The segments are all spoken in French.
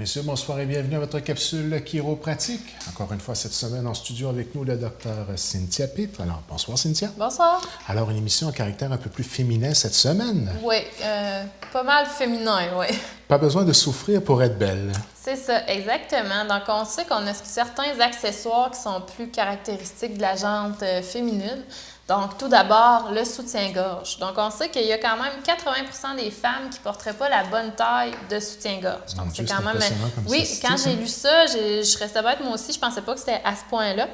Messieurs, bonsoir et bienvenue à votre capsule chiropratique. Encore une fois, cette semaine en studio avec nous, le docteur Cynthia Pitre. Alors, bonsoir Cynthia. Bonsoir. Alors, une émission à caractère un peu plus féminin cette semaine. Oui, pas mal féminin, oui. Pas besoin de souffrir pour être belle. C'est ça, exactement. Donc, on sait qu'on a certains accessoires qui sont plus caractéristiques de la jante féminine. Donc, tout d'abord, le soutien-gorge. Donc, on sait qu'il y a quand même 80% des femmes qui ne porteraient pas la bonne taille de soutien-gorge. Donc, c'est quand même... Oui, quand j'ai lu ça, je restais bête moi aussi. Je pensais pas que c'était à ce point-là.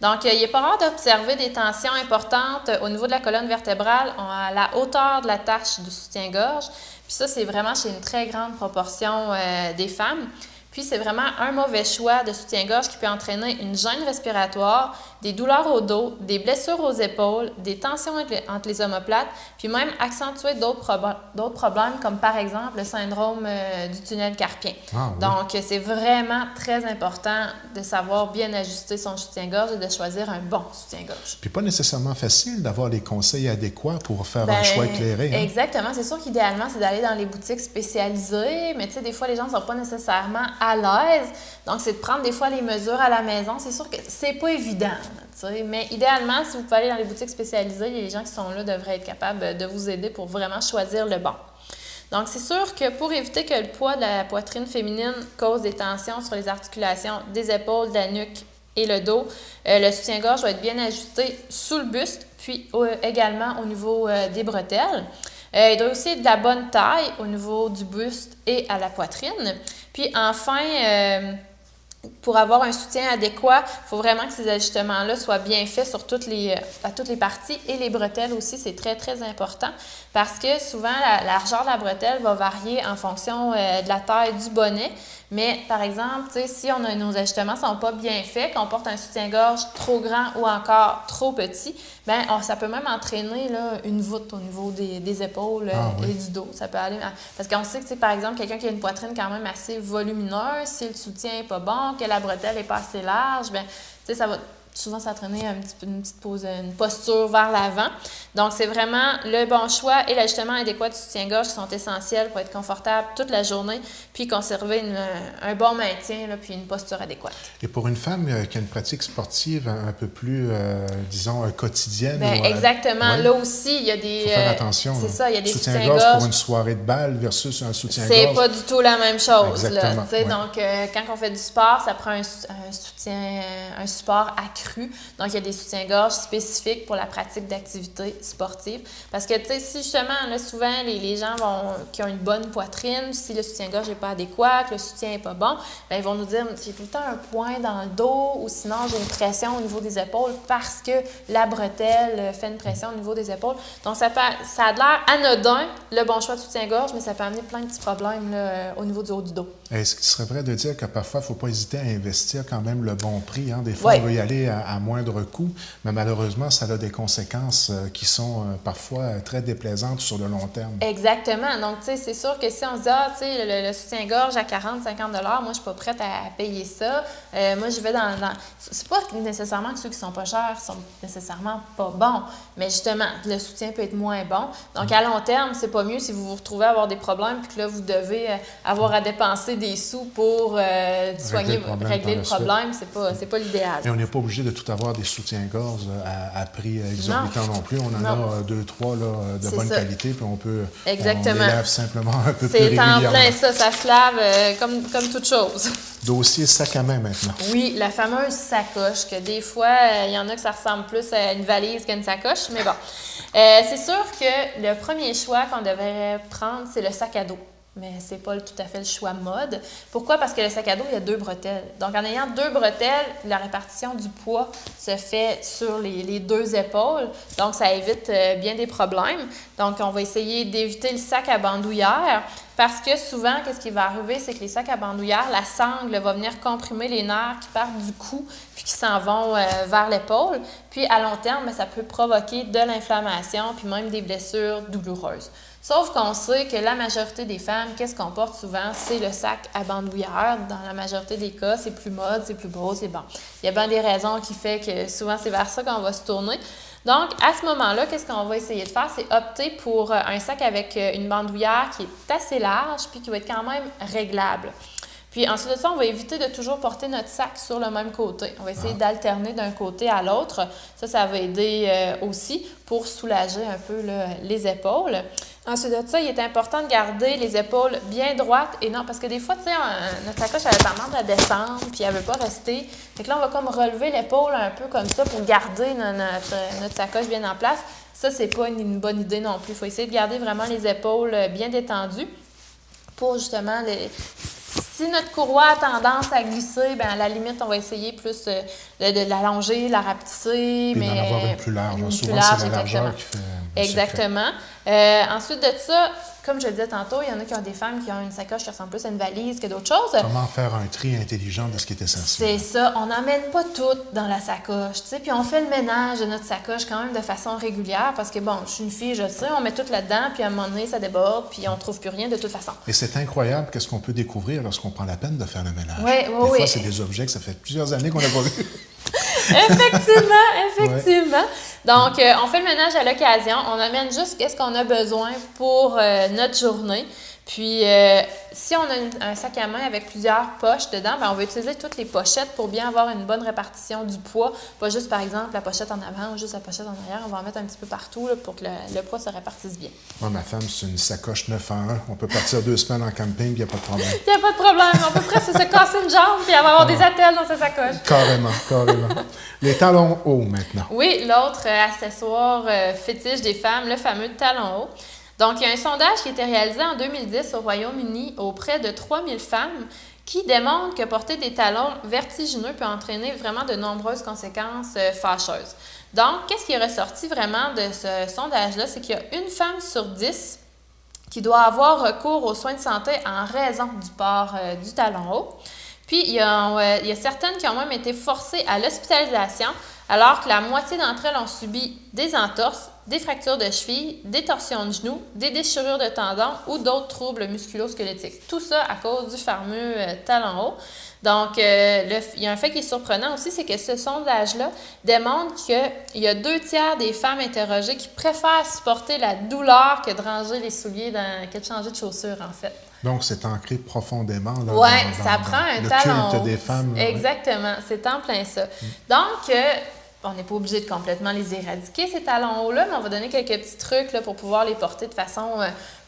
Donc, il n'est pas rare d'observer des tensions importantes au niveau de la colonne vertébrale à la hauteur de la tache du soutien-gorge. Puis ça, c'est vraiment chez une très grande proportion des femmes. Puis, c'est vraiment un mauvais choix de soutien-gorge qui peut entraîner une gêne respiratoire, des douleurs au dos, des blessures aux épaules, des tensions entre les omoplates, puis même accentuer d'autres problèmes comme par exemple le syndrome du tunnel carpien. Ah, oui. Donc, c'est vraiment très important de savoir bien ajuster son soutien-gorge et de choisir un bon soutien-gorge. Puis pas nécessairement facile d'avoir les conseils adéquats pour faire un choix éclairé. Hein? Exactement. C'est sûr qu'idéalement, c'est d'aller dans les boutiques spécialisées, mais tu sais, des fois, les gens ne sont pas nécessairement à l'aise. Donc, c'est de prendre des fois les mesures à la maison. C'est sûr que c'est pas évident, tu sais, mais idéalement, si vous pouvez aller dans les boutiques spécialisées, les gens qui sont là devraient être capables de vous aider pour vraiment choisir le bon. Donc, c'est sûr que pour éviter que le poids de la poitrine féminine cause des tensions sur les articulations des épaules, de la nuque et le dos, le soutien-gorge va être bien ajusté sous le buste, puis également au niveau des bretelles. Il doit aussi être de la bonne taille au niveau du buste et à la poitrine. Puis enfin, pour avoir un soutien adéquat, il faut vraiment que ces ajustements-là soient bien faits sur à toutes les parties et les bretelles aussi, c'est très, très important parce que souvent, la largeur de la bretelle va varier en fonction de la taille du bonnet. Mais par exemple, si nos ajustements ne sont pas bien faits, qu'on porte un soutien-gorge trop grand ou encore trop petit, bien, ça peut même entraîner là, une voûte au niveau des épaules et du dos. Ça peut aller parce qu'on sait que, par exemple, quelqu'un qui a une poitrine quand même assez volumineuse, si le soutien n'est pas bon, que la bretelle n'est pas assez large, bien, ça va souvent s'entraîner une posture vers l'avant. Donc, c'est vraiment le bon choix et l'ajustement adéquat du soutien-gorge qui sont essentiels pour être confortable toute la journée puis conserver un bon maintien là, puis une posture adéquate. Et pour une femme qui a une pratique sportive un peu plus, disons, quotidienne... Bien, exactement. Ouais. Là aussi, il y a des... Il faut faire attention. C'est ça, il y a des soutien-gorge pour une soirée de bal versus un soutien-gorge. C'est pas du tout la même chose. Exactement. Là, donc, quand on fait du sport, ça prend un support accru. Donc, il y a des soutiens-gorge spécifiques pour la pratique d'activités sportives. Parce que, tu sais, si justement, là, souvent, les gens qui ont une bonne poitrine, si le soutien-gorge n'est pas adéquat, que le soutien n'est pas bon, bien, ils vont nous dire j'ai tout le temps un point dans le dos ou sinon j'ai une pression au niveau des épaules parce que la bretelle fait une pression au niveau des épaules. Donc, ça a l'air anodin, le bon choix de soutien-gorge, mais ça peut amener plein de petits problèmes là, au niveau du haut du dos. Est-ce qu'il serait vrai de dire que parfois, il ne faut pas hésiter à investir quand même le bon prix? Hein? Des fois, on veut y aller à moindre coût, mais malheureusement, ça a des conséquences qui sont parfois très déplaisantes sur le long terme. Exactement. Donc, tu sais, c'est sûr que si on se dit, tu sais, le soutien-gorge à 40, 50 $, moi, je suis pas prête à payer ça. Moi, je vais dans... C'est pas nécessairement que ceux qui sont pas chers sont nécessairement pas bons, mais justement, le soutien peut être moins bon. Donc, à long terme, c'est pas mieux si vous vous retrouvez à avoir des problèmes puis que là, vous devez avoir à dépenser des sous pour régler le problème. C'est pas l'idéal. Mais on n'est pas obligé de tout avoir des soutiens-gorge à prix exorbitant non plus. On en a 2-3 de bonne qualité, puis on peut on les lave simplement un peu plus régulièrement. C'est en plein ça se lave comme toute chose. Dossier sac à main maintenant. Oui, la fameuse sacoche, que des fois, il y en a que ça ressemble plus à une valise qu'à une sacoche, mais bon. C'est sûr que le premier choix qu'on devrait prendre, c'est le sac à dos. Mais ce n'est pas tout à fait le choix mode. Pourquoi? Parce que le sac à dos, il y a 2 bretelles. Donc, en ayant 2 bretelles, la répartition du poids se fait sur les 2 épaules. Donc, ça évite bien des problèmes. Donc, on va essayer d'éviter le sac à bandoulière parce que souvent, qu'est-ce qui va arriver? C'est que les sacs à bandoulière, la sangle va venir comprimer les nerfs qui partent du cou puis qui s'en vont vers l'épaule. Puis, à long terme, ça peut provoquer de l'inflammation puis même des blessures douloureuses. Sauf qu'on sait que la majorité des femmes, qu'est-ce qu'on porte souvent? C'est le sac à bandoulière. Dans la majorité des cas, c'est plus mode, c'est plus beau, c'est bon. Il y a bien des raisons qui font que souvent, c'est vers ça qu'on va se tourner. Donc, à ce moment-là, qu'est-ce qu'on va essayer de faire? C'est opter pour un sac avec une bandoulière qui est assez large puis qui va être quand même réglable. Puis ensuite de ça, on va éviter de toujours porter notre sac sur le même côté. On va essayer d'alterner d'un côté à l'autre. Ça va aider aussi pour soulager un peu là, les épaules. Ensuite de ça, il est important de garder les épaules bien droites et non, parce que des fois, tu sais, notre sacoche, elle a tendance à descendre, puis elle ne veut pas rester. Fait que là, on va comme relever l'épaule un peu comme ça pour garder notre sacoche bien en place. Ça, c'est pas une bonne idée non plus. Il faut essayer de garder vraiment les épaules bien détendues pour justement si notre courroie a tendance à glisser, bien à la limite, on va essayer plus de l'allonger, la rapetisser. Puis d'en avoir une plus large. Souvent, c'est la largeur qui fait exactement. Ensuite de ça, comme je le disais tantôt, il y en a qui ont des femmes qui ont une sacoche qui ressemble plus à une valise que d'autres choses. Comment faire un tri intelligent de ce qui est essentiel? C'est ça. On n'emmène pas tout dans la sacoche, tu sais. Puis on fait le ménage de notre sacoche quand même de façon régulière parce que, bon, je suis une fille, je sais, on met tout là-dedans, puis à un moment donné, ça déborde, puis on ne trouve plus rien de toute façon. Et c'est incroyable qu'est-ce qu'on peut découvrir lorsqu'on prend la peine de faire le ménage. Oui. Des fois, c'est des objets que ça fait plusieurs années qu'on n'a pas vus. Effectivement. Donc, on fait le ménage à l'occasion. On amène juste ce qu'on a besoin pour notre journée. Puis, si on a un sac à main avec plusieurs poches dedans, bien, on va utiliser toutes les pochettes pour bien avoir une bonne répartition du poids. Pas juste, par exemple, la pochette en avant ou juste la pochette en arrière. On va en mettre un petit peu partout là, pour que le poids se répartisse bien. Moi, ma femme, c'est une sacoche 9 en 1. On peut partir 2 semaines en camping, il n'y a pas de problème. Il n'y a pas de problème. On peut presque se casser une jambe puis avoir des attelles dans sa sacoche. Carrément. Les talons hauts, maintenant. Oui, l'autre accessoire fétiche des femmes, le fameux talon haut. Donc, il y a un sondage qui a été réalisé en 2010 au Royaume-Uni auprès de 3000 femmes qui démontre que porter des talons vertigineux peut entraîner vraiment de nombreuses conséquences fâcheuses. Donc, qu'est-ce qui est ressorti vraiment de ce sondage-là? C'est qu'il y a une femme sur 10 qui doit avoir recours aux soins de santé en raison du port du talon haut. Puis, il y a certaines qui ont même été forcées à l'hospitalisation, alors que la moitié d'entre elles ont subi des entorses, des fractures de cheville, des torsions de genoux, des déchirures de tendons ou d'autres troubles musculo-squelettiques. Tout ça à cause du fameux talon haut. Donc, il y a un fait qui est surprenant aussi, c'est que ce sondage-là démontre qu'il y a 2/3 des femmes interrogées qui préfèrent supporter la douleur que de ranger les souliers, que de changer de chaussures, en fait. Donc, c'est ancré profondément dans ça prend un talon haut. Le culte des femmes. Exactement, c'est en plein ça. Donc, on n'est pas obligé de complètement les éradiquer, ces talons hauts-là, mais on va donner quelques petits trucs là, pour pouvoir les porter de façon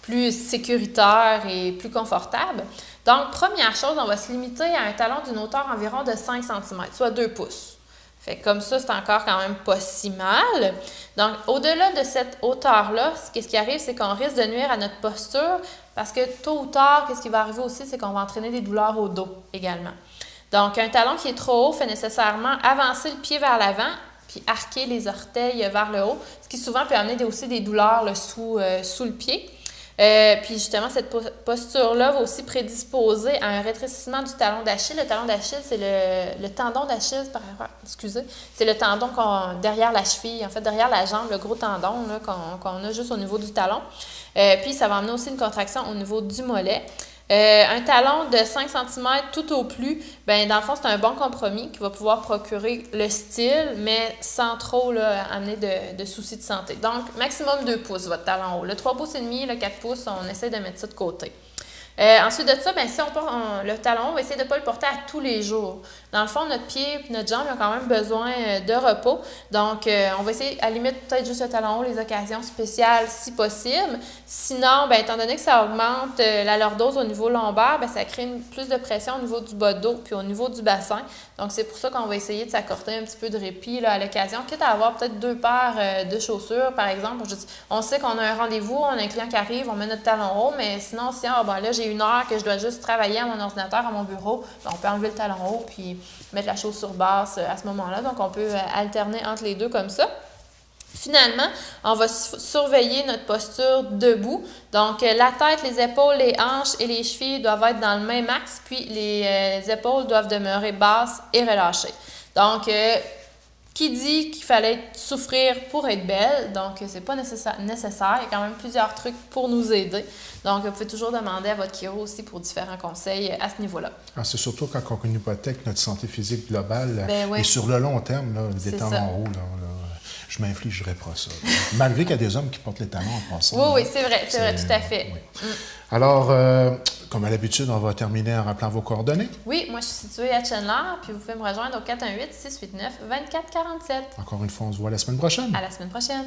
plus sécuritaire et plus confortable. Donc, première chose, on va se limiter à un talon d'une hauteur environ de 5 cm, soit 2 pouces. Fait que comme ça, c'est encore quand même pas si mal. Donc, au-delà de cette hauteur-là, ce qui arrive, c'est qu'on risque de nuire à notre posture parce que tôt ou tard, qu'est-ce qui va arriver aussi, c'est qu'on va entraîner des douleurs au dos également. Donc, un talon qui est trop haut fait nécessairement avancer le pied vers l'avant puis arquer les orteils vers le haut, ce qui souvent peut amener aussi des douleurs là, sous le pied. Puis justement, cette posture-là va aussi prédisposer à un rétrécissement du talon d'Achille. Le talon d'Achille, c'est le tendon d'Achille, c'est le tendon derrière la cheville, en fait, derrière la jambe, le gros tendon là, qu'on a juste au niveau du talon. Puis ça va amener aussi une contraction au niveau du mollet. Un talon de 5 cm tout au plus, bien, dans le fond, c'est un bon compromis qui va pouvoir procurer le style, mais sans trop là, amener de soucis de santé. Donc, maximum 2 pouces, votre talon haut. Le 3 pouces et demi, le 4 pouces, on essaie de mettre ça de côté. Ensuite de ça, bien, si on porte le talon, on va essayer de ne pas le porter à tous les jours. Dans le fond, notre pied et notre jambe ont quand même besoin de repos. Donc, on va essayer, à la limite, peut-être juste le talon haut, les occasions spéciales si possible. Sinon, bien, étant donné que ça augmente la lordose au niveau lombaire, bien, ça crée plus de pression au niveau du bas de dos puis au niveau du bassin. Donc, c'est pour ça qu'on va essayer de s'accorder un petit peu de répit là, à l'occasion, quitte à avoir peut-être 2 paires de chaussures, par exemple. On sait qu'on a un rendez-vous, on a un client qui arrive, on met notre talon haut, mais sinon, si là, j'ai 1 heure que je dois juste travailler à mon ordinateur, à mon bureau, bien, on peut enlever le talon haut puis mettre la chaussure basse à ce moment-là. Donc, on peut alterner entre les deux comme ça. Finalement, on va surveiller notre posture debout. Donc, la tête, les épaules, les hanches et les chevilles doivent être dans le même axe, puis les épaules doivent demeurer basses et relâchées. Donc, qui dit qu'il fallait souffrir pour être belle, donc c'est pas nécessaire. Il y a quand même plusieurs trucs pour nous aider. Donc, vous pouvez toujours demander à votre chiro aussi pour différents conseils à ce niveau-là. C'est surtout quand on hypothèque notre santé physique globale oui. Et sur le long terme, là, des talons hauts, je m'infligerai pas ça. Malgré qu'il y a des hommes qui portent les talons en passant. Oui, c'est vrai, tout à fait. Oui. Alors, Comme à l'habitude, on va terminer en rappelant vos coordonnées. Oui, moi, je suis située à Chandler, puis vous pouvez me rejoindre au 418-689-2447. Encore une fois, on se voit la semaine prochaine. À la semaine prochaine.